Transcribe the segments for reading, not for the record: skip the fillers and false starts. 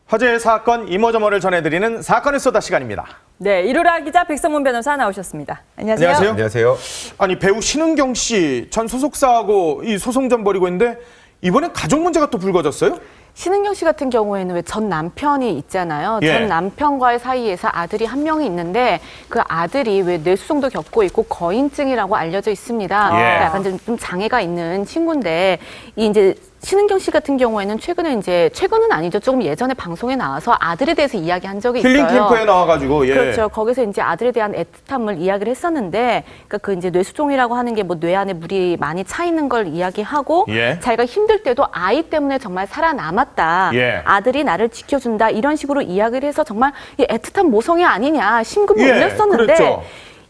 화제의 사건 이모저모를 전해드리는 사건의 쏘다 시간입니다. 네, 이루라 기자, 백성문 변호사 나오셨습니다. 안녕하세요. 안녕하세요. 아니, 배우 신은경 씨 전 소속사하고 이 소송전 벌이고 있는데 이번엔 가족 문제가 또 불거졌어요? 신은경 씨 같은 경우에는 왜 전 남편이 있잖아요. 예. 전 남편과의 사이에서 아들이 한 명이 있는데 그 아들이 왜 뇌수송도 겪고 있고 거인증이라고 알려져 있습니다. 예. 그러니까 약간 좀 장애가 있는 친구인데 이제 신은경 씨 같은 경우에는 최근은 아니죠. 조금 예전에 방송에 나와서 아들에 대해서 이야기한 적이 있어요. 힐링 캠프에 나와가지고. 예. 그렇죠. 거기서 이제 아들에 대한 애틋함을 이야기를 했었는데, 그러니까 그 이제 뇌수종이라고 하는 게 뭐 뇌 안에 물이 많이 차 있는 걸 이야기하고, 예. 자기가 힘들 때도 아이 때문에 정말 살아남았다. 예. 아들이 나를 지켜준다. 이런 식으로 이야기를 해서 정말 이 애틋한 모성애 아니냐 심금을 예, 올렸었는데. 그랬죠.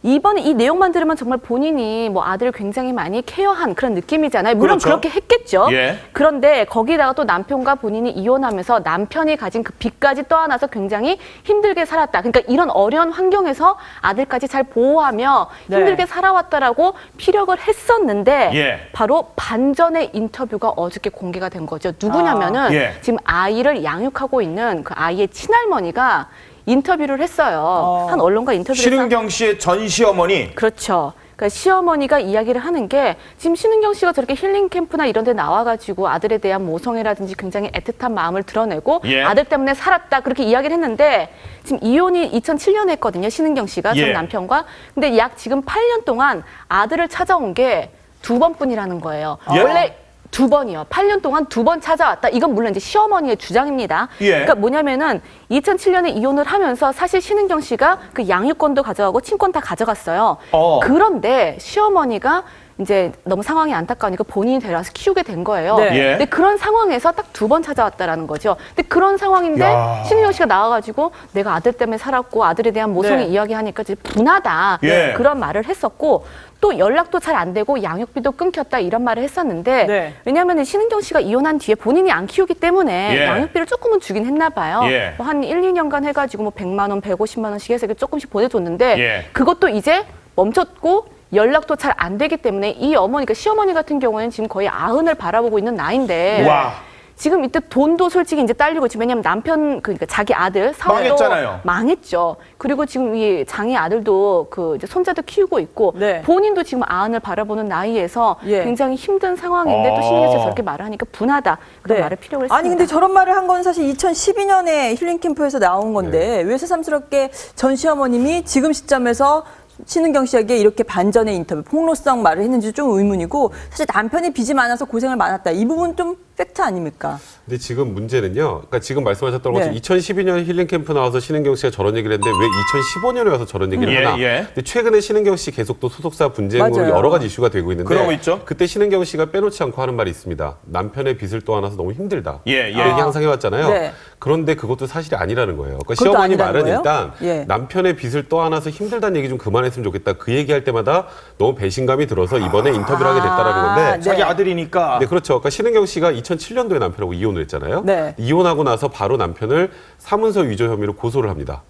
이번에 이 내용만 들으면 정말 본인이 뭐 아들을 굉장히 많이 케어한 그런 느낌이잖아요. 물론 그렇죠. 그렇게 했겠죠. 예. 그런데 거기다가 또 남편과 본인이 이혼하면서 남편이 가진 그 빚까지 떠안아서 굉장히 힘들게 살았다. 그러니까 이런 어려운 환경에서 아들까지 잘 보호하며 네. 힘들게 살아왔다라고 피력을 했었는데 예. 바로 반전의 인터뷰가 어저께 공개가 된 거죠. 누구냐면은 예. 지금 아이를 양육하고 있는 그 아이의 친할머니가 인터뷰를 했어요. 한 언론과 인터뷰를 해서 신은경 씨의 전 시어머니. 그렇죠. 그러니까 시어머니가 이야기를 하는 게 지금 신은경 씨가 저렇게 힐링 캠프나 이런 데 나와가지고 아들에 대한 모성애라든지 굉장히 애틋한 마음을 드러내고 예. 아들 때문에 살았다 그렇게 이야기를 했는데 지금 이혼이 2007년에 했거든요. 신은경 씨가 예. 전 남편과. 근데 약 지금 8년 동안 아들을 찾아온 게 2번뿐이라는 거예요. 예? 원래 2번이요. 8년 동안 2번 찾아왔다. 이건 물론 이제 시어머니의 주장입니다. 예. 그러니까 뭐냐면은 2007년에 이혼을 하면서 사실 신은경 씨가 그 양육권도 가져가고 친권 다 가져갔어요. 그런데 시어머니가 이제 너무 상황이 안타까우니까 본인이 데려와서 키우게 된 거예요. 네. 예. 근데 그런 상황에서 딱 2번 찾아왔다라는 거죠. 근데 그런 상황인데 야. 신은경 씨가 나와가지고 내가 아들 때문에 살았고 아들에 대한 모성애 네. 이야기하니까 이제 분하다. 예. 그런 말을 했었고 또 연락도 잘 안 되고 양육비도 끊겼다 이런 말을 했었는데 네. 왜냐하면 신은경 씨가 이혼한 뒤에 본인이 안 키우기 때문에 예. 양육비를 조금은 주긴 했나 봐요. 예. 뭐 한 1, 2년간 해가지고 뭐 100만 원, 150만 원씩 해서 이렇게 조금씩 보내줬는데 예. 그것도 이제 멈췄고 연락도 잘 안 되기 때문에 이 어머니가 시어머니 같은 경우는 지금 거의 아흔을 바라보고 있는 나이인데 와. 지금 이때 돈도 솔직히 이제 딸리고 있지. 왜냐면 남편 그러니까 자기 아들 사업도 망했잖아요. 망했죠. 그리고 지금 이 장애 아들도 그 이제 손자도 키우고 있고 네. 본인도 지금 아흔을 바라보는 나이에서 예. 굉장히 힘든 상황인데 또 신경 써서 저렇게 말을 하니까 분하다. 그런 말을 필요로 했습니다. 아니 근데 저런 말을 한 건 사실 2012년에 힐링 캠프에서 나온 건데 왜 새삼스럽게 전 시어머님이 지금 시점에서 신은경 씨에게 이렇게 반전의 인터뷰, 폭로성 말을 했는지 좀 의문이고 사실 남편이 빚이 많아서 고생을 많았다. 이 부분 좀 팩트 아닙니까? 근데 지금 문제는요. 그러니까 지금 말씀하셨던 네. 것처럼 2012년 힐링 캠프 나와서 신은경 씨가 저런 얘기를 했는데 왜 2015년에 와서 저런 얘기를 예, 하나? 예. 근데 최근에 신은경 씨 계속 또 소속사 분쟁으로 맞아요. 여러 가지 이슈가 되고 있는데 그러고 있죠. 그때 신은경 씨가 빼놓지 않고 하는 말이 있습니다. 남편의 빚을 떠안아서 너무 힘들다. 예, 예. 그 얘기 항상 해왔잖아요. 네. 그런데 그것도 사실이 아니라는 거예요. 그러니까 그것도 시어머니 아니라는 말은 거예요? 일단 예. 남편의 빚을 떠안아서 힘들다는 얘기 좀 그만했으면 좋겠다. 그 얘기할 때마다 너무 배신감이 들어서 이번에 인터뷰를 하게 됐다라는 건데 네. 자기 아들이니까. 네, 그렇죠. 그러니까 신은경 씨가 2007년도에 남편하고 이혼을 했잖아요. 네. 이혼하고 나서 바로 남편을 사문서 위조 혐의로 고소를 합니다.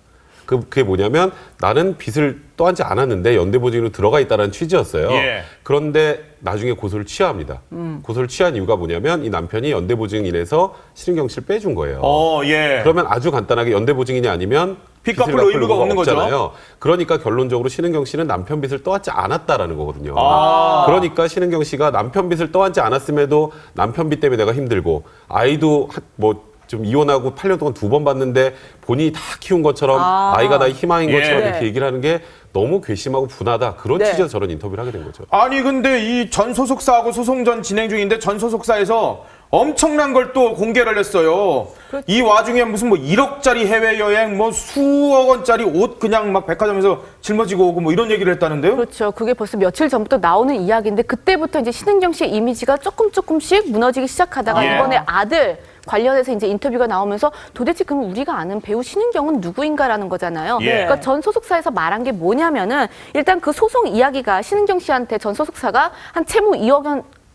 그게 뭐냐면 나는 빚을 떠안지 않았는데 연대보증으로 들어가 있다는 취지였어요. 예. 그런데 나중에 고소를 취하합니다. 고소를 취한 이유가 뭐냐면 이 남편이 연대보증인에서 신은경 씨를 빼준 거예요. 예. 그러면 아주 간단하게 연대보증인이 아니면 빚 빚을 갚을 의무가 없는 거죠. 없잖아요. 그러니까 결론적으로 신은경 씨는 남편 빚을 떠안지 않았다라는 거거든요. 아. 그러니까 신은경 씨가 남편 빚을 떠안지 않았음에도 남편 빚 때문에 내가 힘들고 아이도 좀 이혼하고 8년 동안 2번 봤는데 본인이 다 키운 것처럼 아이가 나의 희망인 예. 것처럼 네. 이렇게 얘기를 하는 게 너무 괘씸하고 분하다. 그런 네. 취지에서 저런 인터뷰를 하게 된 거죠. 아니 근데 이 전 소속사하고 소송전 진행 중인데 전 소속사에서 엄청난 걸 또 공개를 했어요. 이 와중에 무슨 뭐 1억짜리 해외여행, 뭐 수억 원짜리 옷 그냥 막 백화점에서 짊어지고 오고 뭐 이런 얘기를 했다는데요? 그렇죠. 그게 벌써 며칠 전부터 나오는 이야기인데 그때부터 이제 신은경 씨의 이미지가 조금씩 무너지기 시작하다가 예. 이번에 아들 관련해서 이제 인터뷰가 나오면서 도대체 그럼 우리가 아는 배우 신은경은 누구인가라는 거잖아요. 예. 그러니까 전 소속사에서 말한 게 뭐냐면은 일단 그 소송 이야기가 신은경 씨한테 전 소속사가 한 채무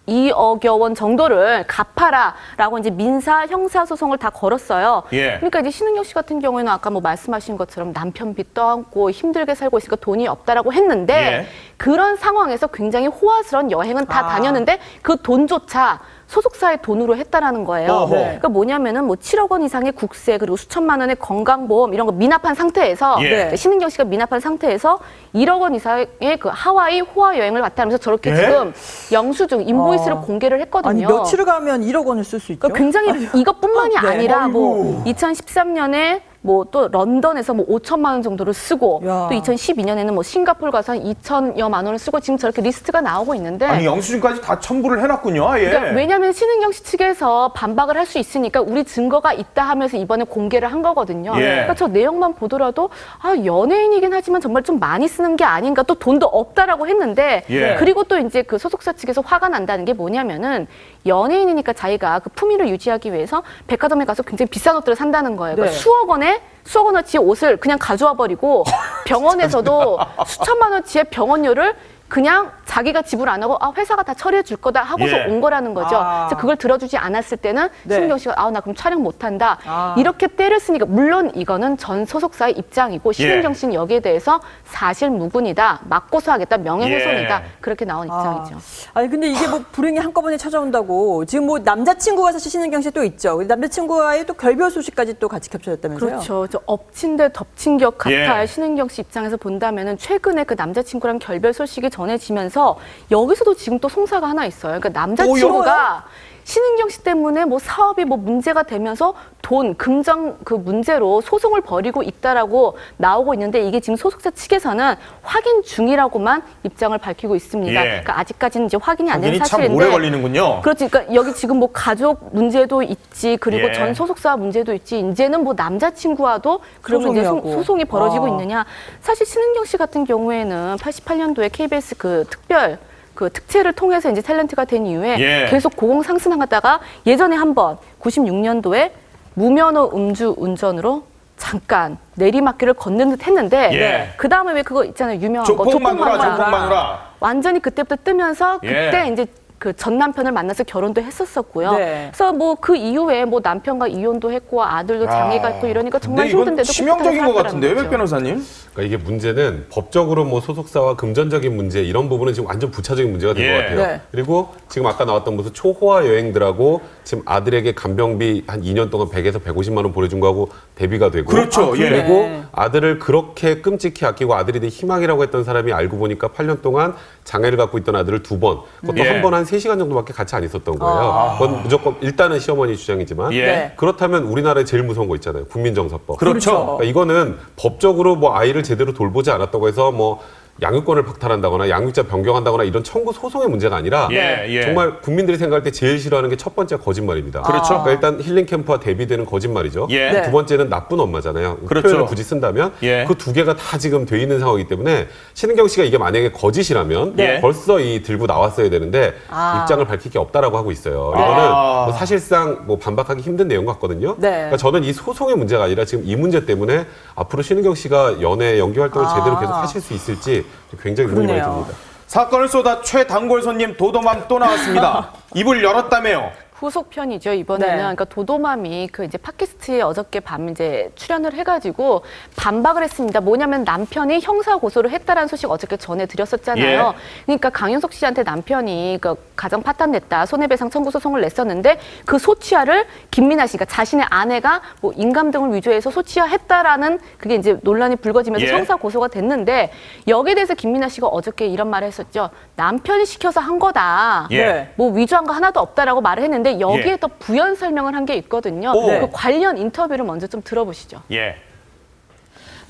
2억여 원 정도를 갚아라라고 이제 민사, 형사 소송을 다 걸었어요. 예. 그러니까 이제 신은경 씨 같은 경우에는 아까 뭐 말씀하신 것처럼 남편 빚 떠안고 힘들게 살고 있으니까 돈이 없다라고 했는데 예. 그런 상황에서 굉장히 호화스러운 여행은 다 다녔는데 그 돈조차 소속사의 돈으로 했다라는 거예요. 어허. 그러니까 뭐냐면은 뭐 7억 원 이상의 국세 그리고 수천만 원의 건강보험 이런 거 미납한 상태에서 예. 신은경 씨가 미납한 상태에서 1억 원 이상의 그 하와이 호화 여행을 갔다 하면서 저렇게 예? 지금 영수증 인보이스를 공개를 했거든요. 아니 며칠을 가면 1억 원을 쓸 수 있죠. 그러니까 굉장히 이것뿐만이 네. 아니라 뭐 2013년에 뭐 또 런던에서 뭐 5천만 원 정도를 쓰고 야. 또 2012년에는 뭐 싱가포르 가서 한 2천여만 원을 쓰고 지금 저렇게 리스트가 나오고 있는데 아니 영수증까지 다 첨부를 해놨군요. 아예. 그러니까 왜냐하면 신은경 씨 측에서 반박을 할 수 있으니까 우리 증거가 있다 하면서 이번에 공개를 한 거거든요. 예. 그러니까 저 내용만 보더라도 아 연예인이긴 하지만 정말 좀 많이 쓰는 게 아닌가 또 돈도 없다라고 했는데 예. 그리고 또 이제 그 소속사 측에서 화가 난다는 게 뭐냐면은 연예인이니까 자기가 그 품위를 유지하기 위해서 백화점에 가서 굉장히 비싼 옷들을 산다는 거예요. 그러니까 네. 수억 원어치의 옷을 그냥 가져와 버리고 병원에서도 수천만 원치의 병원료를 그냥 자기가 지불 안 하고 아 회사가 다 처리해 줄 거다 하고서 예. 온 거라는 거죠. 아. 그래서 그걸 들어주지 않았을 때는 네. 신은경 씨가 아 나 그럼 촬영 못 한다. 아. 이렇게 때를 쓰니까 물론 이거는 전 소속사의 입장이고 신은경 씨는 여기에 대해서 사실 무근이다. 맞고소하겠다. 명예훼손이다. 예. 그렇게 나온 입장이죠. 아니 근데 이게 뭐 불행이 한꺼번에 찾아온다고 지금 뭐 남자친구가 사실 신은경 씨 또 있죠. 남자친구와의 또 결별 소식까지 또 같이 겹쳐졌다면서요? 그렇죠. 저 엎친 데 덮친 격 같아 예. 신은경 씨 입장에서 본다면은 최근에 그 남자친구랑 결별 소식이 전해지면서 여기서도 지금 또 송사가 하나 있어요. 그러니까 남자친구가 신은경 씨 때문에 뭐 사업이 뭐 문제가 되면서 돈, 금전 그 문제로 소송을 벌이고 있다라고 나오고 있는데 이게 지금 소속사 측에서는 확인 중이라고만 입장을 밝히고 있습니다. 예. 그러니까 아직까지는 이제 확인이 안 된 확인이 참 사실인데. 오래 걸리는군요. 그렇지. 그러니까 여기 지금 뭐 가족 문제도 있지, 그리고 예. 전 소속사 문제도 있지, 이제는 뭐 남자친구와도 그러면 이제 소송이라고. 소송이 벌어지고 아. 있느냐. 사실 신은경 씨 같은 경우에는 88년도에 KBS 그 특별 그 특채를 통해서 이제 탤런트가 된 이후에 예. 계속 고공 상승하다가 예전에 한번 96년도에 무면허 음주 운전으로 잠깐 내리막길을 걷는 듯 했는데 예. 그 다음에 왜 그거 있잖아요. 유명한 거. 조폭마누라, 조폭마누라. 조폭마누라. 완전히 그때부터 뜨면서 그때 예. 이제 그 전 남편을 만나서 결혼도 했었었고요. 네. 그래서 뭐 그 이후에 뭐 남편과 이혼도 했고 아들도 장애가 있고 이러니까 정말 근데 이건 힘든데도 치명적인 것 꿋꿋하게 같은데요, 살았다는 백 거죠. 변호사님? 그러니까 이게 문제는 법적으로 뭐 소속사와 금전적인 문제 이런 부분은 지금 완전 부차적인 문제가 된 것 예. 같아요. 네. 그리고 지금 아까 나왔던 무슨 초호화 여행들하고 지금 아들에게 간병비 한 2년 동안 100에서 150만 원 보내준 거하고 대비가 되고 그렇죠. 예. 그리고 네. 아들을 그렇게 끔찍히 아끼고 아들이 내 희망이라고 했던 사람이 알고 보니까 8년 동안 장애를 갖고 있던 아들을 2번 그것도 예. 한 번 한 3시간 정도밖에 같이 안 있었던 거예요. 그건 무조건 일단은 시어머니 주장이지만 예. 네. 그렇다면 우리나라에 제일 무서운 거 있잖아요. 국민정서법. 그렇죠. 그러니까 이거는 법적으로 뭐 아이를 제대로 돌보지 않았다고 해서 뭐 양육권을 박탈한다거나 양육자 변경한다거나 이런 청구 소송의 문제가 아니라 예, 예. 정말 국민들이 생각할 때 제일 싫어하는 게 첫 번째 거짓말입니다. 그렇죠. 그러니까 일단 힐링 캠프와 대비되는 거짓말이죠. 예. 네. 두 번째는 나쁜 엄마잖아요. 그렇죠. 표현을 굳이 쓴다면 예. 그 두 개가 다 지금 돼 있는 상황이기 때문에 신은경 씨가 이게 만약에 거짓이라면 네. 벌써 이 들고 나왔어야 되는데 입장을 밝힐 게 없다라고 하고 있어요. 이거는 아. 뭐 사실상 뭐 반박하기 힘든 내용 같거든요. 네. 그러니까 저는 이 소송의 문제가 아니라 지금 이 문제 때문에 앞으로 신은경 씨가 연애 연기 활동을 제대로 계속 하실 수 있을지 굉장히 의문이 많이 그러네요. 듭니다. 사건을 쏟아 최단골 손님 도도맘 또 나왔습니다. 입을 열었다며요. 후속편이죠. 이번에는 네. 그러니까 도도맘이 그 이제 팟캐스트에 어저께 밤 이제 출연을 해가지고 반박을 했습니다. 뭐냐면 남편이 형사 고소를 했다라는 소식 어저께 전해드렸었잖아요. 그러니까 강윤석 씨한테 남편이 그 가정 파탄냈다 손해배상 청구 소송을 냈었는데 그 소취하를 김민아 씨, 그러니까 자신의 아내가 뭐 인감 등을 위조해서 소취하했다라는 그게 이제 논란이 불거지면서 예. 형사 고소가 됐는데 여기에 대해서 김민아 씨가 어저께 이런 말을 했었죠. 남편이 시켜서 한 거다. 예. 뭐 위조한 거 하나도 없다라고 말을 했는데 여기에 예. 더 부연 설명을 한 게 있거든요. 오. 그 관련 인터뷰를 먼저 좀 들어보시죠. 예.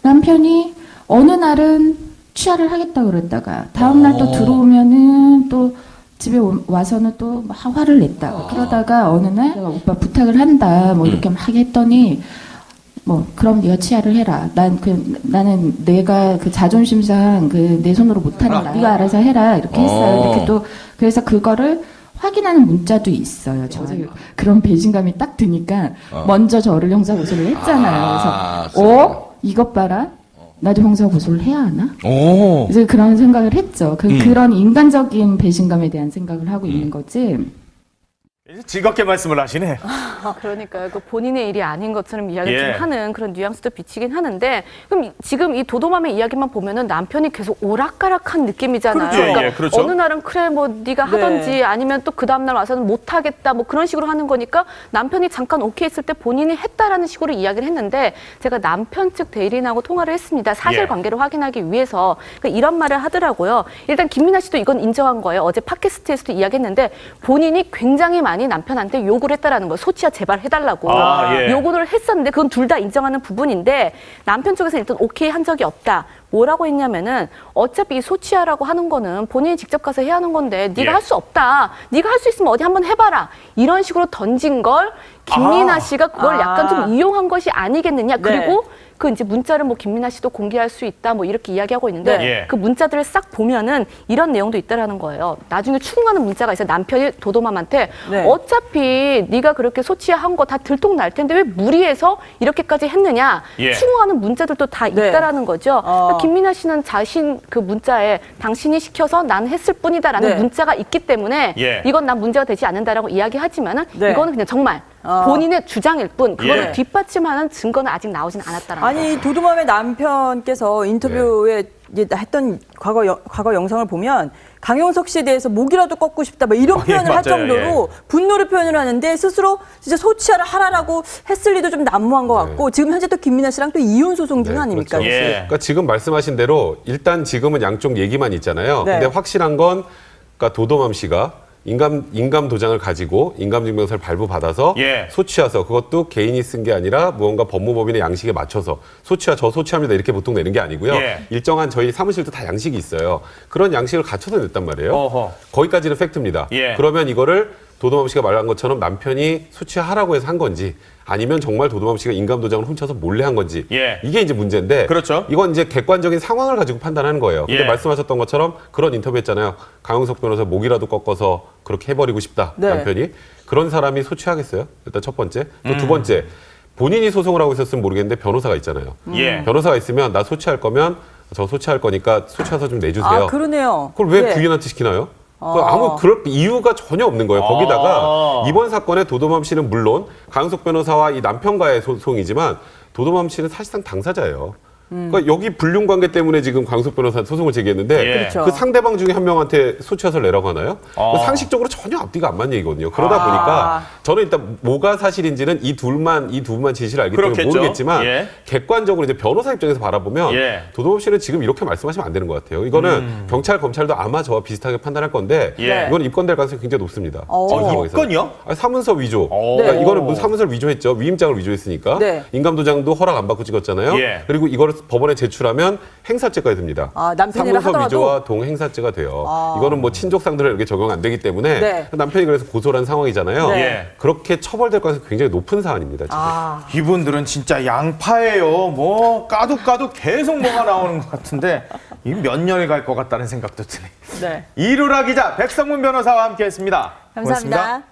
남편이 어느 날은 취하를 하겠다고 그랬다가 다음날 또 들어오면은 또 집에 와서는 또 막 화를 냈다가 그러다가 어느 날 내가 오빠 부탁을 한다 뭐 이렇게 막 하겠더니 뭐 그럼 네가 치아를 해라. 나는 내가 그 자존심상 그 내 손으로 못하는 거 네가 알아서 해라 이렇게 했어요. 이렇게 또 그래서 그거를 확인하는 문자도 있어요. 저는 그런 배신감이 딱 드니까 먼저 저를 형사 고소를 했잖아요. 그래서 이것 봐라. 나도 형사 고소를 해야 하나? 이제 그런 생각을 했죠. 그런 인간적인 배신감에 대한 생각을 하고 있는 거지. 즐겁게 말씀을 하시네. 그러니까요. 그 본인의 일이 아닌 것처럼 이야기를 예. 좀 하는 그런 뉘앙스도 비치긴 하는데 그럼 지금 이 도도맘의 이야기만 보면은 남편이 계속 오락가락한 느낌이잖아요. 그렇죠. 그러니까 예, 그렇죠. 어느 날은 그래 뭐 네가 하던지 네. 아니면 또 그 다음 날 와서는 못 하겠다 뭐 그런 식으로 하는 거니까 남편이 잠깐 오케이 했을 때 본인이 했다라는 식으로 이야기를 했는데 제가 남편 측 대리인하고 통화를 했습니다. 사실관계를 확인하기 위해서 그러니까 이런 말을 하더라고요. 일단 김민아 씨도 이건 인정한 거예요. 어제 팟캐스트에서도 이야기했는데 본인이 굉장히 많이 남편한테 요구를 했다라는 거예요. 소치야 제발 해달라고 예. 요구를 했었는데 그건 둘 다 인정하는 부분인데 남편 쪽에서 일단 오케이 한 적이 없다. 뭐라고 했냐면은 어차피 이 소치하라고 하는 거는 본인이 직접 가서 해야 하는 건데 네가 예. 할 수 없다. 네가 할 수 있으면 어디 한번 해봐라. 이런 식으로 던진 걸 김민아 씨가 그걸 약간 좀 이용한 것이 아니겠느냐. 그리고 그 이제 문자를 뭐 김민아 씨도 공개할 수 있다 뭐 이렇게 이야기하고 있는데 네. 그 문자들을 싹 보면은 이런 내용도 있다라는 거예요. 나중에 추궁하는 문자가 있어요. 남편이 도도맘한테 네. 어차피 네가 그렇게 소치한 거 다 들통날 텐데 왜 무리해서 이렇게까지 했느냐. 예. 추궁하는 문자들도 다 네. 있다라는 거죠. 그러니까 김민아 씨는 자신 그 문자에 당신이 시켜서 난 했을 뿐이다라는 네. 문자가 있기 때문에 예. 이건 난 문제가 되지 않는다라고 이야기하지만은 네. 이거는 그냥 정말 본인의 주장일 뿐 그거를 예. 뒷받침하는 증거는 아직 나오진 않았다라는 거죠. 아니 도도맘의 남편께서 인터뷰에 이제 했던 과거 영상을 보면 강용석 씨에 대해서 목이라도 꺾고 싶다 뭐 이런 예, 표현을 할 맞아요. 정도로 분노를 표현을 하는데 스스로 진짜 소치하를 하라라고 했을 리도 좀 난무한 것 같고 지금 현재 또 김민아 씨랑 또 이혼 소송 중 네, 아닙니까? 그렇죠. 예. 그러니까 지금 말씀하신 대로 일단 지금은 양쪽 얘기만 있잖아요. 네. 근데 확실한 건 그러니까 도도맘 씨가 인감 도장을 가지고 인감증명서를 발부받아서 예. 소취해서 그것도 개인이 쓴 게 아니라 무언가 법무법인의 양식에 맞춰서 저 소취합니다 이렇게 보통 내는 게 아니고요. 예. 일정한 저희 사무실도 다 양식이 있어요. 그런 양식을 갖춰서 냈단 말이에요. 어허. 거기까지는 팩트입니다. 예. 그러면 이거를 도도맘 씨가 말한 것처럼 남편이 수취하라고 해서 한 건지 아니면 정말 도도맘 씨가 인감도장을 훔쳐서 몰래 한 건지 예. 이게 이제 문제인데 그렇죠. 이건 이제 객관적인 상황을 가지고 판단하는 거예요. 근데 예. 말씀하셨던 것처럼 그런 인터뷰 했잖아요. 강용석 변호사 목이라도 꺾어서 그렇게 해버리고 싶다. 네. 남편이. 그런 사람이 소취하겠어요? 일단 첫 번째. 또 음. 두 번째. 본인이 소송을 하고 있었으면 모르겠는데 변호사가 있잖아요. 예. 변호사가 있으면 나 소취할 거면 저 소취할 거니까 소취해서 좀 내주세요. 아 그러네요. 그걸 왜 예. 부인한테 시키나요? 그럴 이유가 전혀 없는 거예요. 거기다가 이번 사건에 도도맘 씨는 물론 강용석 변호사와 이 남편과의 소송이지만 도도맘 씨는 사실상 당사자예요. 그러니까 여기 불륜 관계 때문에 지금 강용석 변호사 소송을 제기했는데 예. 그렇죠. 그 상대방 중에 한 명한테 소취해서를 내라고 하나요? 상식적으로 전혀 앞뒤가 안 맞는 얘기거든요. 그러다 보니까 저는 일단 뭐가 사실인지는 이 두 분만 진실을 알기 때문에 그렇겠죠. 모르겠지만 예. 객관적으로 이제 변호사 입장에서 바라보면 예. 도도맘 씨는 지금 이렇게 말씀하시면 안 되는 것 같아요. 이거는 경찰, 검찰도 아마 저와 비슷하게 판단할 건데 예. 이건 입건될 가능성이 굉장히 높습니다. 지금 상황에서. 입건이요? 아니, 사문서 위조. 오. 그러니까 네. 이거는 무슨 사문서를 위조했죠. 위임장을 위조했으니까. 네. 인감도장도 허락 안 받고 찍었잖아요. 예. 그리고 이걸 법원에 제출하면 행사죄가 됩니다. 아, 남편이라 사문서 하더라도? 위조와 동행사죄가 돼요. 이거는 뭐 친족상들에게 적용 안 되기 때문에 네. 남편이 그래서 고소를 한 상황이잖아요. 네. 예. 그렇게 처벌될 가능성이 굉장히 높은 사안입니다. 지금. 이분들은 진짜 양파예요. 뭐 까도 계속 뭐가 나오는 것 같은데 이 몇 년을 갈 것 같다는 생각도 드네. 네. 이루라 기자, 백성문 변호사와 함께했습니다. 감사합니다. 고맙습니다.